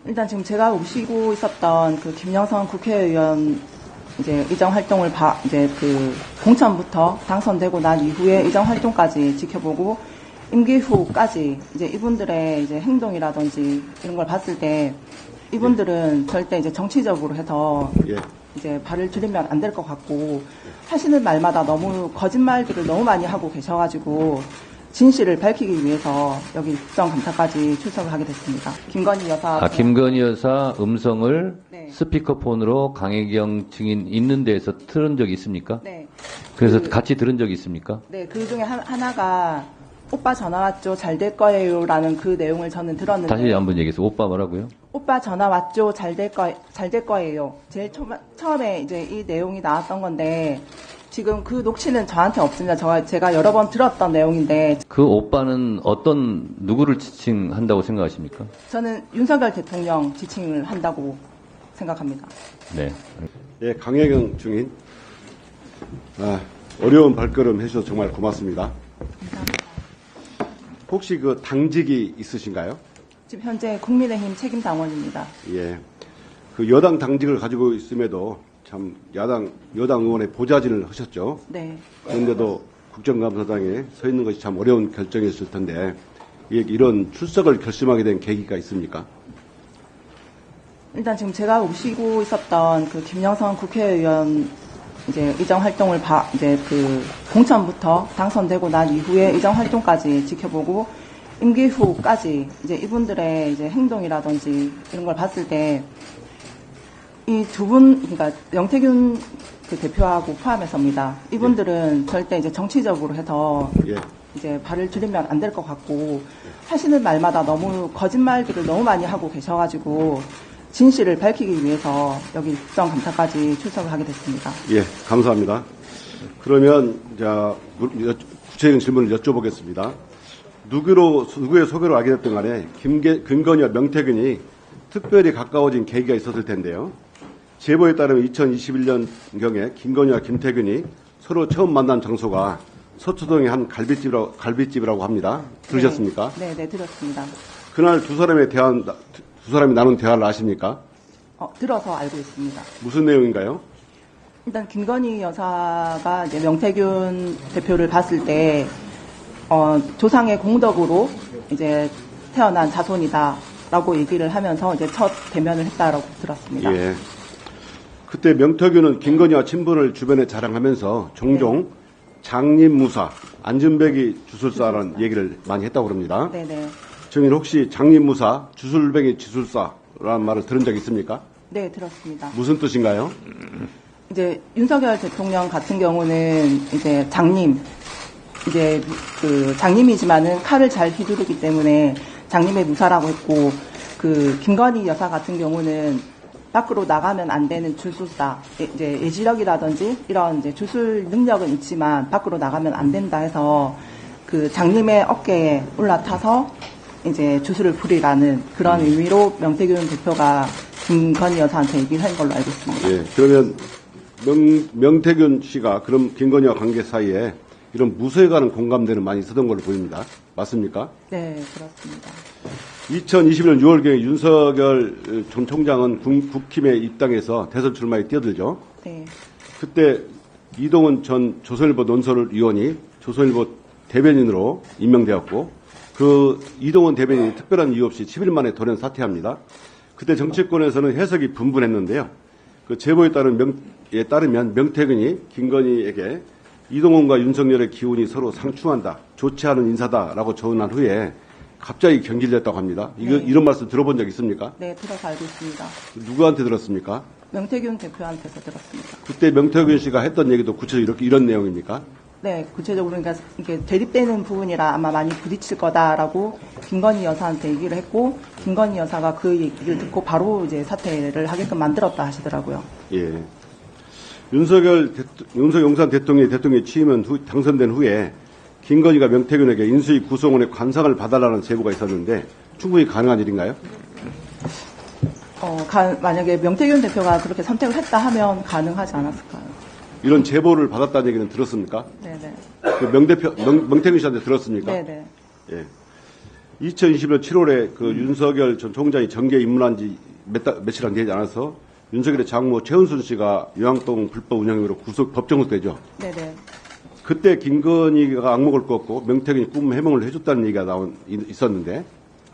일단 지금 제가 모시고 있었던 그 김영선 국회의원 이제 의정 활동을 이제 그 공천부터 당선되고 난 이후에 의정 활동까지 지켜보고 임기 후까지 이제 이분들의 이제 행동이라든지 이런 걸 봤을 때 이분들은 절대 이제 정치적으로 해서 이제 발을 들이면 안 될 것 같고 하시는 말마다 너무 거짓말들을 너무 많이 하고 계셔가지고 진실을 밝히기 위해서 여기 국정감사까지 출석을 하게 됐습니다. 김건희 여사. 김건희 여사 음성을 네. 스피커폰으로 강혜경 증인 있는 데에서 틀은 적이 있습니까? 네. 그래서 같이 들은 적이 있습니까? 네, 그 중에 하나가 오빠 전화 왔죠, 잘 될 거예요라는 그 내용을 저는 들었는데. 다시 한번 얘기해서 오빠 뭐라고요? 오빠 전화 왔죠, 잘 될 거예요. 제일 처음에 이제 이 내용이 나왔던 건데 지금 그 녹취는 저한테 없습니다. 제가 여러 번 들었던 내용인데. 그 오빠는 누구를 지칭한다고 생각하십니까? 저는 윤석열 대통령 지칭을 한다고 생각합니다. 네. 예, 강혜경 증인. 어려운 발걸음 해주셔서 정말 고맙습니다. 감사합니다. 혹시 그 당직이 있으신가요? 지금 현재 국민의힘 책임당원입니다. 예. 그 여당 당직을 가지고 있음에도 참 여당 의원의 보좌진을 하셨죠. 네. 그런데도 국정감사장에 서 있는 것이 참 어려운 결정이었을 텐데 이런 출석을 결심하게 된 계기가 있습니까? 일단 지금 제가 모시고 있었던 그 김영선 국회의원 이제 의정 활동을 이제 그 공천부터 당선되고 난 이후에 의정 활동까지 지켜보고 임기 후까지 이제 이분들의 이제 행동이라든지 이런 걸 봤을 때 이 두 분, 그러니까 명태균 그 대표하고 포함해서입니다. 이분들은 절대 이제 정치적으로 해서 이제 발을 들이면 안 될 것 같고 하시는 말마다 너무 거짓말들을 너무 많이 하고 계셔가지고 진실을 밝히기 위해서 여기 국정감사까지 출석을 하게 됐습니다. 예, 감사합니다. 그러면 구체적인 질문을 여쭤보겠습니다. 누구의 소개로 알게 됐든 간에 김건희와 명태균이 특별히 가까워진 계기가 있었을 텐데요. 제보에 따르면 2021년경에 김건희와 김태균이 서로 처음 만난 장소가 서초동의 한 갈비집이라고 합니다. 들으셨습니까? 네, 들었습니다. 그날 두 사람이 나눈 대화를 아십니까? 들어서 알고 있습니다. 무슨 내용인가요? 일단 김건희 여사가 이제 명태균 대표를 봤을 때 조상의 공덕으로 이제 태어난 자손이다라고 얘기를 하면서 이제 첫 대면을 했다라고 들었습니다. 예. 그때 명태균은 김건희와 친분을 주변에 자랑하면서 종종 장님무사, 안전뱅이 주술사라는 얘기를 많이 했다고 합니다. 네네. 증인 혹시 장님무사, 주술뱅이 주술사라는 말을 들은 적 있습니까? 네, 들었습니다. 무슨 뜻인가요? 이제 윤석열 대통령 같은 경우는 이제 이제 그 장님이지만은 칼을 잘 휘두르기 때문에 장님의 무사라고 했고, 그 김건희 여사 같은 경우는 밖으로 나가면 안 되는 주술사, 이제 예지력이라든지 이런 이제 주술 능력은 있지만 밖으로 나가면 안 된다 해서 그 장님의 어깨에 올라타서 이제 주술을 부리라는 그런 의미로 명태균 대표가 김건희 여사한테 얘기를 한 걸로 알고 있습니다. 예. 그러면 명태균 씨가 그럼 김건희와 관계 사이에 이런 무소에 관한 공감대는 많이 있었던 걸로 보입니다. 맞습니까? 네, 그렇습니다. 2021년 6월경에 윤석열 전 총장은 국힘에 입당해서 대선 출마에 뛰어들죠. 네. 그때 이동훈 전 조선일보 논설위원이 조선일보 대변인으로 임명되었고 그 이동훈 대변인이 특별한 이유 없이 10일 만에 돌연 사퇴합니다. 그때 정치권에서는 해석이 분분했는데요. 그 제보에 따르면 명태균이 김건희에게 이동훈과 윤석열의 기운이 서로 상충한다, 좋지 않은 인사다라고 전한 후에 갑자기 경질됐다고 합니다. 이런 말씀 들어본 적 있습니까? 네, 들어서 알고 있습니다. 누구한테 들었습니까? 명태균 대표한테서 들었습니다. 그때 명태균 씨가 했던 얘기도 구체적으로 이런 내용입니까? 네, 구체적으로 그러니까 이게 대립되는 부분이라 아마 많이 부딪힐 거다라고 김건희 여사한테 얘기를 했고 김건희 여사가 그 얘기를 듣고 바로 이제 사퇴를 하게끔 만들었다 하시더라고요. 예. 윤석열 용산 대통령이 취임한 당선된 후에 김건희가 명태균에게 인수위 구성원의 관상을 봐달라는 제보가 있었는데 충분히 가능한 일인가요? 만약에 명태균 대표가 그렇게 선택을 했다 하면 가능하지 않았을까요? 이런 제보를 받았다는 얘기는 들었습니까? 네네. 그 명태균 씨한테 들었습니까? 네네. 예. 2021년 7월에 그 윤석열 전 총장이 정계에 입문한 지 며칠 안 되지 않아서 윤석열의 장모 최은순 씨가 요양동 불법 운영으로 법정구속되죠. 네네. 그때 김건희가 악목을 꿨고 명태균이 꿈 해몽을 해줬다는 얘기가 있었는데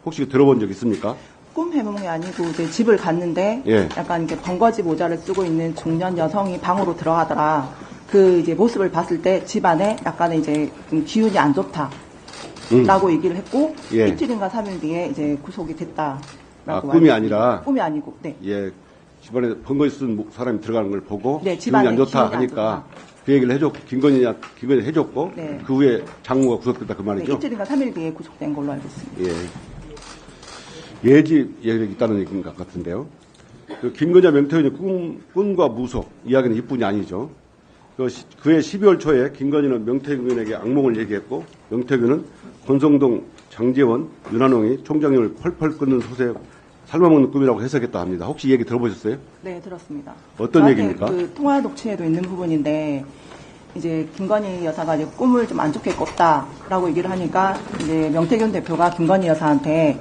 혹시 들어본 적 있습니까? 꿈 해몽이 아니고 이제 집을 갔는데 예. 약간 이렇게 번거지 모자를 쓰고 있는 중년 여성이 방으로 들어가더라. 그 이제 모습을 봤을 때 집 안에 약간의 이제 좀 기운이 안 좋다라고 얘기를 했고 예. 이틀인가 3일 뒤에 이제 구속이 됐다라고. 꿈이 아니라 꿈이 아니고 네. 예 집안에 번거지 쓴 사람이 들어가는 걸 보고 네, 기분이 집안에 안 좋다 기분이 안 하니까 그 얘기를 해줬고 김건희 해줬고 네. 그 후에 장모가 구속됐다 그 네, 말이죠. 이틀인가 3일 뒤에 구속된 걸로 알고 있습니다. 예. 예지 얘기가 있다는 얘기인 것 같은데요. 그 김건희와 명태균의 꿈과 무속 이야기는 이뿐이 아니죠. 그해 12월 초에 김건희는 명태균에게 악몽을 얘기했고 명태균은 권성동, 장제원, 윤한홍이 총장님을 펄펄 끓는 솥에 삶아먹는 꿈이라고 해석했다 합니다. 혹시 이 얘기 들어보셨어요? 네, 들었습니다. 어떤 저한테 얘기입니까? 그 통화 녹취에도 있는 부분인데 이제 김건희 여사가 이제 꿈을 좀 안 좋게 꿨다라고 얘기를 하니까 이제 명태균 대표가 김건희 여사한테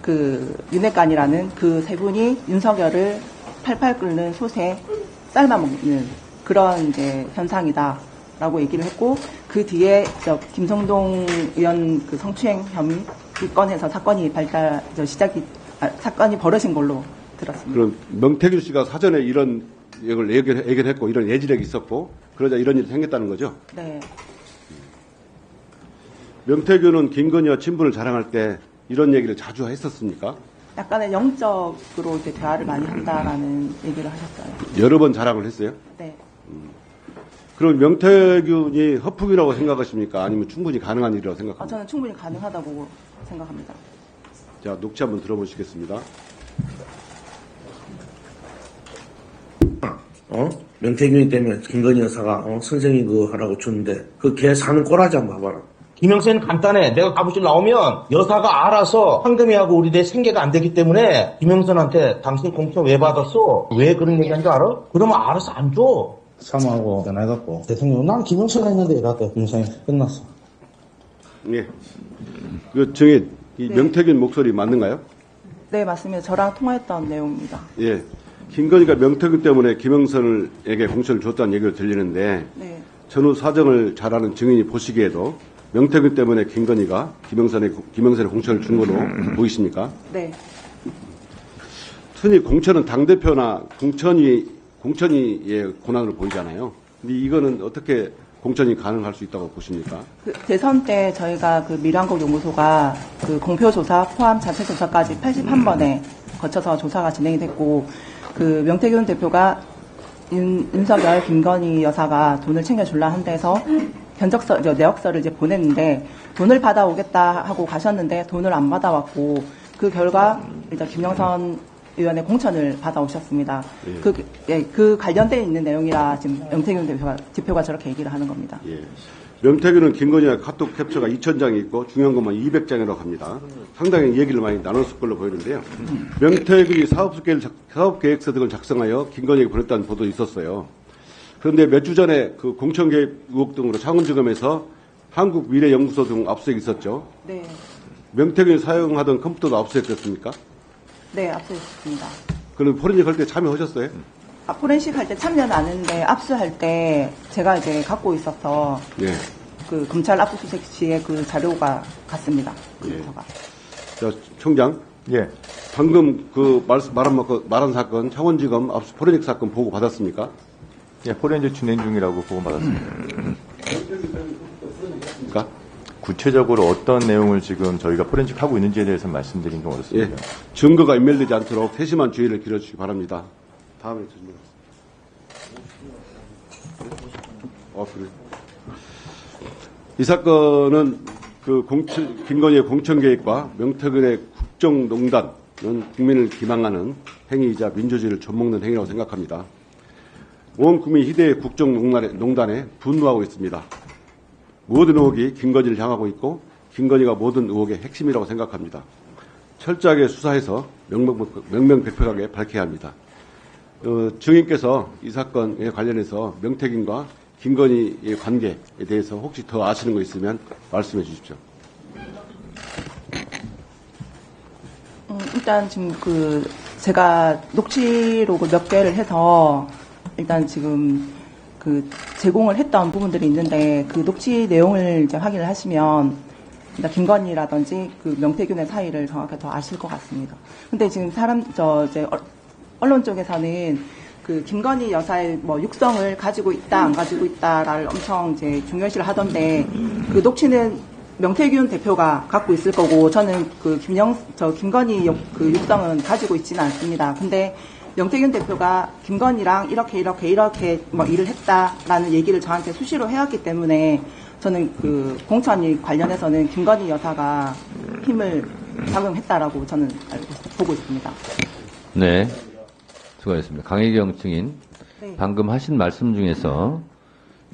그 윤핵관이라는 그 세 분이 윤석열을 팔팔 끓는 솥에 삶아먹는 그런 이제 현상이다라고 얘기를 했고 그 뒤에 저 김성동 의원 그 성추행 혐의 이 건에서 사건이 사건이 벌어진 걸로 들었습니다. 그럼 명태균 씨가 사전에 이런 얘기를 예견했고 이런 예지력이 있었고 그러자 이런 일이 생겼다는 거죠? 네. 명태균은 김건희와 친분을 자랑할 때 이런 얘기를 자주 했었습니까? 약간의 영적으로 이제 대화를 많이 한다라는 얘기를 하셨어요. 여러 번 자랑을 했어요? 네. 그럼 명태균이 허풍이라고 생각하십니까? 아니면 충분히 가능한 일이라고 생각합니까? 저는 충분히 가능하다고 생각합니다. 자, 녹취 한번 들어보시겠습니다. 명태균이 때문에 김건희 여사가 선생님 그거 하라고 줬는데 그 걔 사는 꼬라지 한번 봐봐라. 김영세는 간단해. 내가 가부실 나오면 여사가 알아서 황금이하고 우리 내 생계가 안 되기 때문에 김영선한테 당신 공천 왜 받았어? 왜 그런 얘기한 줄 알아? 그러면 알아서 안 줘. 사모하고 전화해갖고 대통령 난 김영수가 했는데 이랬대. 김영선이 끝났어. 예. 그 증인, 이 네. 명태균 목소리 맞는가요? 네, 맞습니다. 저랑 통화했던 내용입니다. 예. 김건희가 명태균 때문에 김영선에게 공천을 줬다는 얘기가 들리는데 네. 전후 사정을 잘 아는 증인이 보시기에도 명태균 때문에 김건희가 김영선에 공천을 준 걸로 보이십니까? 네. 흔히 공천은 당대표나 공천위의 권한으로 보이잖아요. 근데 이거는 어떻게 공천이 가능할 수 있다고 보십니까? 그 대선 때 저희가 그 미래한국 연구소가 그 공표조사 포함 자체 조사까지 81번에 거쳐서 조사가 진행이 됐고 그 명태균 대표가 윤석열 김건희 여사가 돈을 챙겨줄라 한 데서 내역서를 이제 보냈는데 돈을 받아오겠다 하고 가셨는데 돈을 안 받아왔고 그 결과 일단 김영선 의원의 공천을 받아오셨습니다. 예. 그 관련돼 있는 내용이라 지금 명태균 대표가 저렇게 얘기를 하는 겁니다. 예. 명태균은 김건희와 카톡 캡처가 2,000장이 있고 중요한 것만 200장이라고 합니다. 상당히 얘기를 많이 나눴을 걸로 보이는데요. 명태균이 사업계획서 등을 작성하여 김건희에게 보냈다는 보도 있었어요. 그런데 몇 주 전에 그 공천 개입 의혹 등으로 창원지검에서 한국미래연구소 등 압수수색이 있었죠. 네. 명태균이 사용하던 컴퓨터도 압수수색됐습니까? 네, 압수했습니다. 그럼 포렌식 할 때 참여하셨어요? 포렌식 할 때 참여는 안 했는데 압수할 때 제가 이제 갖고 있어서 예. 그 검찰 압수수색 시에 그 자료가 갔습니다. 예. 컴퓨터가. 자, 총장. 예. 방금 그 말한 사건 창원지검 압수 포렌식 사건 보고 받았습니까? 예, 포렌즈 진행 중이라고 보고받았습니다. 그러니까 구체적으로 어떤 내용을 지금 저희가 포렌식 하고 있는지에 대해서 말씀드리긴 좀 예. 어렵습니다. 증거가 인멸되지 않도록 세심한 주의를 기울여주시기 바랍니다. 다음에 질문. 그래. 이 사건은 그 김건희의 공천 계획과 명태균의 국정농단은 국민을 기망하는 행위이자 민주주의를 좀먹는 행위라고 생각합니다. 온 국민 희대의 국정농단에 분노하고 있습니다. 모든 의혹이 김건희를 향하고 있고 김건희가 모든 의혹의 핵심이라고 생각합니다. 철저하게 수사해서 명명백백하게 밝혀야 합니다. 증인께서 이 사건에 관련해서 명태균과 김건희의 관계에 대해서 혹시 더 아시는 거 있으면 말씀해 주십시오. 일단 지금 제가 녹취록을 몇 개를 해서 일단 지금 제공을 했던 부분들이 있는데 그 녹취 내용을 이제 확인을 하시면 일단 김건희라든지 명태균의 사이를 정확히 더 아실 것 같습니다. 근데 지금 이제 언론 쪽에서는 김건희 여사의 육성을 가지고 있다, 안 가지고 있다를 엄청 이제 중요시를 하던데 그 녹취는 명태균 대표가 갖고 있을 거고 저는 김건희 육성은 가지고 있지는 않습니다. 근데 명태균 대표가 김건희랑 이렇게 일을 했다라는 얘기를 저한테 수시로 해왔기 때문에 저는 공천이 관련해서는 김건희 여사가 힘을 작용했다라고 저는 보고 있습니다. 네. 수고하셨습니다. 강혜경 증인. 네. 방금 하신 말씀 중에서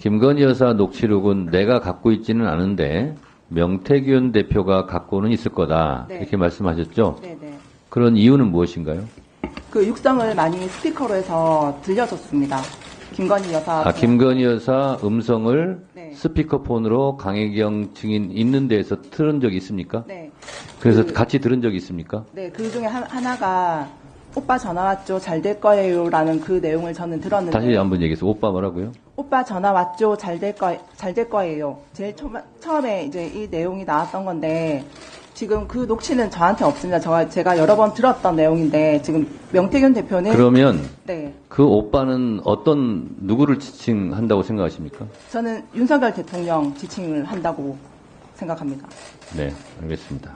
김건희 여사 녹취록은 내가 갖고 있지는 않은데 명태균 대표가 갖고는 있을 거다. 네. 이렇게 말씀하셨죠? 네네. 그런 이유는 무엇인가요? 육성을 많이 스피커로 해서 들려줬습니다. 김건희 여사. 김건희 여사 음성을 네. 스피커폰으로 강혜경 증인 있는 데에서 틀은 적이 있습니까? 네. 그래서 같이 들은 적이 있습니까? 네, 그 중에 하나가 오빠 전화 왔죠, 잘 될 거예요라는 그 내용을 저는 들었는데. 다시 한번 얘기해서 오빠 뭐라고요? 오빠 전화 왔죠, 잘 될 거예요. 제일 처음에 이제 이 내용이 나왔던 건데 지금 그 녹취는 저한테 없습니다. 제가 여러 번 들었던 내용인데 지금 명태균 대표는 그러면 네, 그 오빠는 누구를 지칭한다고 생각하십니까? 저는 윤석열 대통령 지칭을 한다고 생각합니다. 네, 알겠습니다.